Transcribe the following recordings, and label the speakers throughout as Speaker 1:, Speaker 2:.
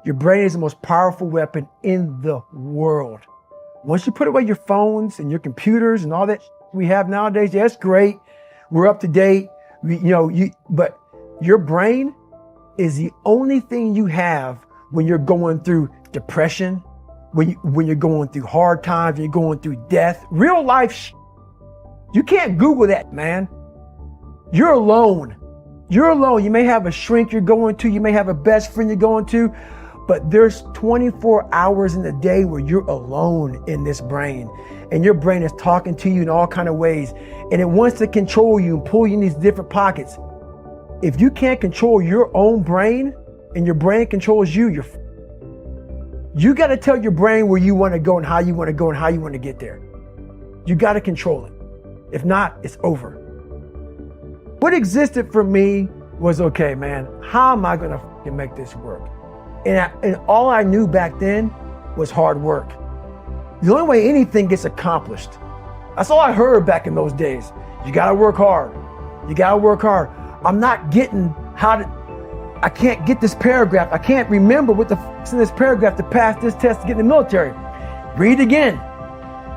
Speaker 1: Your brain is the most powerful weapon in the world. Once you put away your phones and your computers and all that we have nowadays, yeah, it's great. We're up to date. But your brain is the only thing you have when you're going through depression, when you're going through hard times, when you're going through death, real life. You can't Google that, man. You're alone. You're alone. You may have a shrink you're going to. You may have a best friend you're going to. But there's 24 hours in the day where you're alone in this brain. And your brain is talking to you in all kinds of ways. And it wants to control you and pull you in these different pockets. If you can't control your own brain and your brain controls you, you got to tell your brain where you want to go and how you want to go and how you want to get there. You got to control it. If not, it's over. What existed for me was, okay, man, how am I going to make this work? And all I knew back then was hard work. The only way anything gets accomplished. That's all I heard back in those days. You got to work hard. You got to work hard. I'm not getting I can't get this paragraph. I can't remember what the f***'s in this paragraph to pass this test to get in the military. Read again.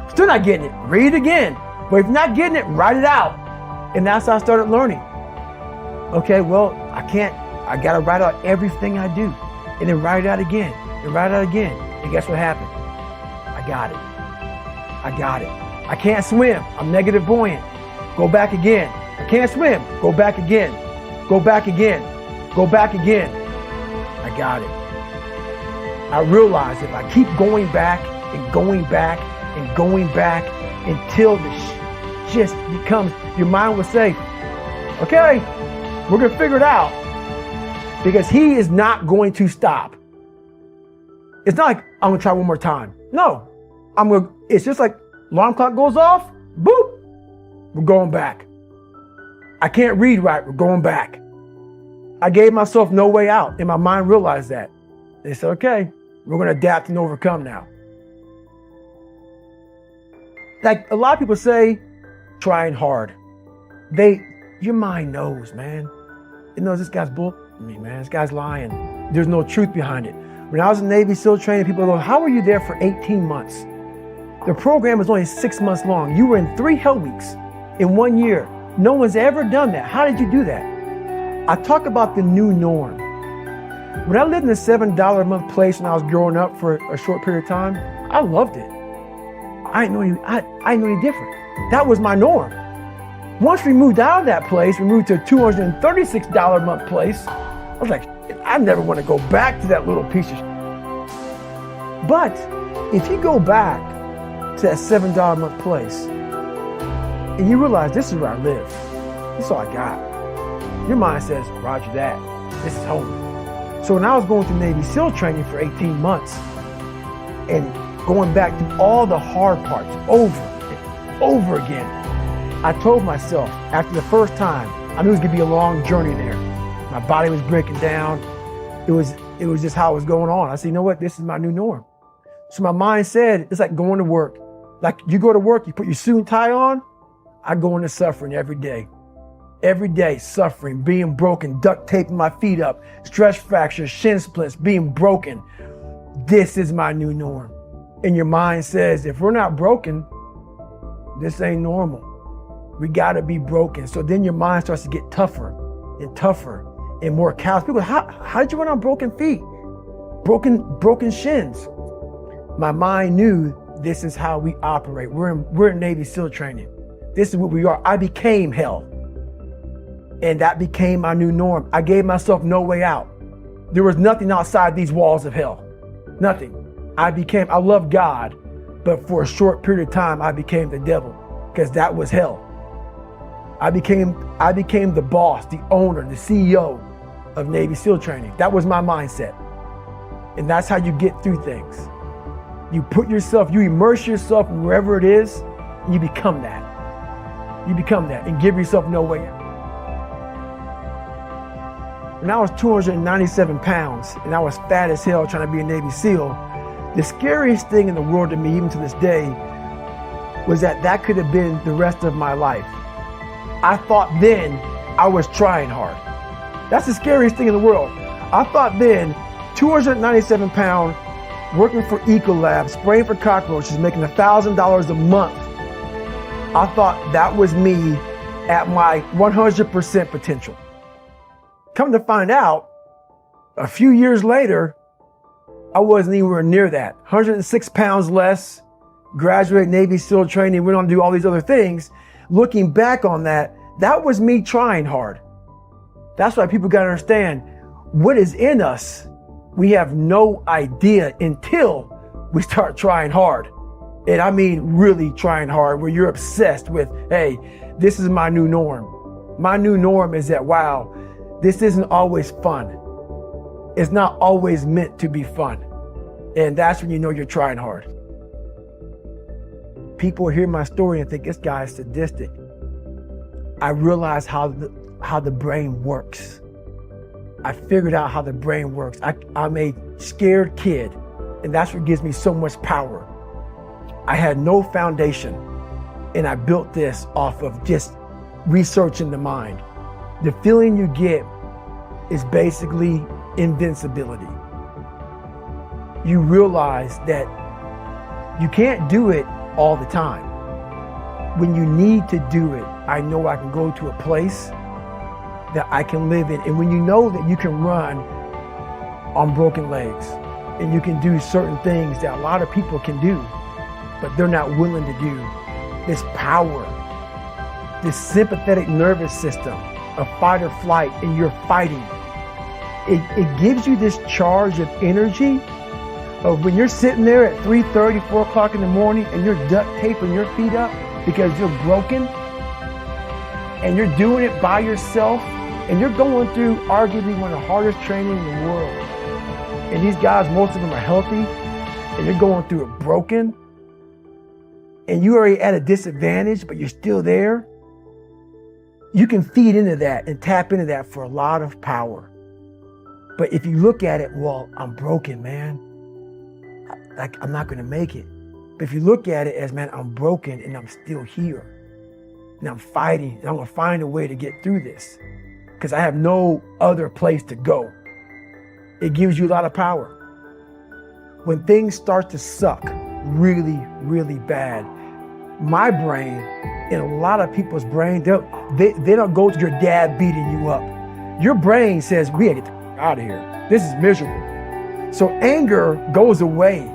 Speaker 1: Still not getting it. Read again. But if you're not getting it, write it out. And that's how I started learning. Okay, well, I got to write out everything I do. And then write it out again. And write it out again. And guess what happened? I got it. I can't swim. I'm negative buoyant. Go back again. I can't swim. Go back again. Go back again. Go back again. I got it. I realized if I keep going back and going back and going back until the just becomes, your mind will say, okay, we're going to figure it out. Because he is not going to stop. It's not like I'm going to try one more time. No, it's just like alarm clock goes off, boop, we're going back. I can't read right, we're going back. I gave myself no way out, and my mind realized that. They said, okay, we're going to adapt and overcome now. Like a lot of people say, trying hard. Your mind knows, man. It knows this guy's bull. Me, man, this guy's lying. There's no truth behind it. When I was in Navy SEAL training, people go, how were you there for 18 months? The program was only 6 months long. You were in 3 hell weeks in 1 year. No one's ever done that. How did you do that? I talk about the new norm. When I lived in a $7 a month place when I was growing up for a short period of time, I loved it. I didn't know any different. That was my norm. Once we moved out of that place, we moved to a $236 a month place. I was like, I never want to go back to that little piece of shit. But if you go back to that $7 a month place and you realize this is where I live, this is all I got. Your mind says, roger that, this is home. So when I was going through Navy SEAL training for 18 months and going back to all the hard parts over and over again, I told myself after the first time, I knew it was gonna be a long journey there. My body was breaking down. It was just how it was going on. I said, you know what? This is my new norm. So my mind said, it's like going to work. Like you go to work, you put your suit and tie on. I go into suffering every day. Every day, suffering, being broken, duct taping my feet up, stress fractures, shin splints, being broken. This is my new norm. And your mind says, if we're not broken, this ain't normal. We gotta be broken. So then your mind starts to get tougher and tougher and more callous. People, how did you run on broken feet? Broken shins. My mind knew this is how we operate. We're in Navy SEAL training. This is what we are. I became hell. And that became my new norm. I gave myself no way out. There was nothing outside these walls of hell. Nothing. I love God, but for a short period of time, I became the devil because that was hell. I became the boss, the owner, the CEO of Navy SEAL training. That was my mindset. And that's how you get through things. You immerse yourself wherever it is, and you become that. You become that and give yourself no way out. When I was 297 pounds and I was fat as hell trying to be a Navy SEAL, the scariest thing in the world to me, even to this day, was that could have been the rest of my life. I thought then I was trying hard. That's the scariest thing in the world. I thought then 297 pound, working for Ecolab, spraying for cockroaches, making $1,000 a month. I thought that was me at my 100% potential. Come to find out, a few years later, I wasn't anywhere near that. 106 pounds less, graduate Navy SEAL training, went on to do all these other things. Looking back on that, that was me trying hard. That's why people got to understand what is in us. We have no idea until we start trying hard. And I mean really trying hard, where you're obsessed with, hey, this is my new norm. My new norm is that, wow, this isn't always fun. It's not always meant to be fun. And that's when you know you're trying hard. People hear my story and think this guy is sadistic. I realized how the brain works. I figured out how the brain works. I'm a scared kid, and that's what gives me so much power. I had no foundation, and I built this off of just researching the mind. The feeling you get is basically invincibility. You realize that you can't do it all the time. When you need to do it, I know I can go to a place that I can live in. And when you know that you can run on broken legs and you can do certain things that a lot of people can do, but they're not willing to do, this power, this sympathetic nervous system of fight or flight, and you're fighting, it gives you this charge of energy of when you're sitting there at 3:30, 4 o'clock in the morning and you're duct taping your feet up because you're broken, and you're doing it by yourself, and you're going through arguably one of the hardest training in the world. And these guys, most of them are healthy, and you're going through it broken, and you're already at a disadvantage, but you're still there. You can feed into that and tap into that for a lot of power. But if you look at it, well, I'm broken, man. I'm not going to make it. But if you look at it as, man, I'm broken and I'm still here. And I'm fighting, and I'm going to find a way to get through this because I have no other place to go. It gives you a lot of power. When things start to suck really, really bad, my brain and a lot of people's brain, they don't go to your dad beating you up. Your brain says, we gotta get out of here. This is miserable. So anger goes away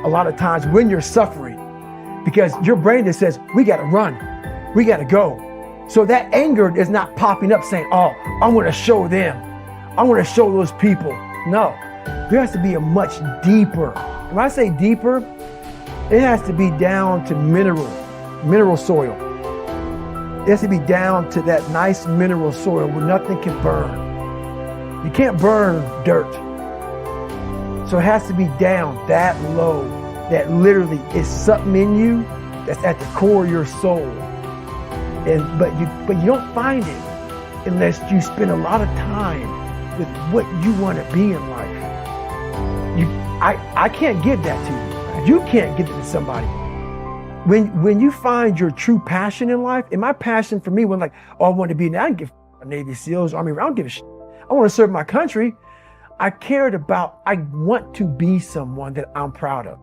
Speaker 1: a lot of times when you're suffering because your brain just says, we gotta run. We got to go. So that anger is not popping up saying, oh, I'm going to show them. I'm going to show those people. No, there has to be a much deeper. When I say deeper, it has to be down to mineral soil. It has to be down to that nice mineral soil where nothing can burn. You can't burn dirt. So it has to be down that low that literally is something in you that's at the core of your soul. But you don't find it unless you spend a lot of time with what you want to be in life. I can't give that to you. You can't give it to somebody. When you find your true passion in life, and my passion for me was like, oh, I want to be, I don't give a Navy SEALs, Army, I don't give a shit. I want to serve my country. I want to be someone that I'm proud of.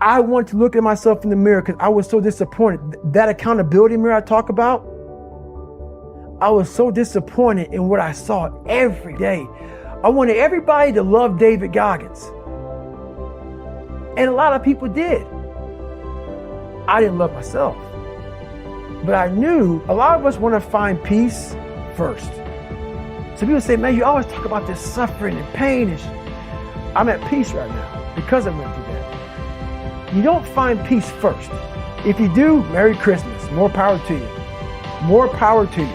Speaker 1: I want to look at myself in the mirror because I was so disappointed. That accountability mirror I talk about, I was so disappointed in what I saw every day. I wanted everybody to love David Goggins. And a lot of people did. I didn't love myself. But I knew a lot of us want to find peace first. So people say, man, you always talk about this suffering and pain. I'm at peace right now because I went through that. You don't find peace first. If you do, Merry Christmas. More power to you. More power to you.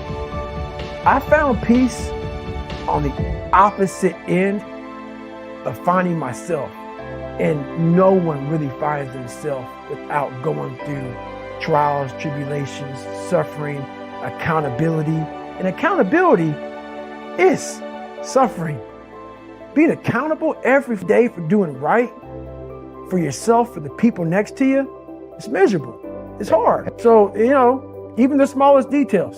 Speaker 1: I found peace on the opposite end of finding myself. And no one really finds themselves without going through trials, tribulations, suffering, accountability. And accountability is suffering. Being accountable every day for doing right for yourself, for the people next to you, it's miserable. It's hard. So, even the smallest details.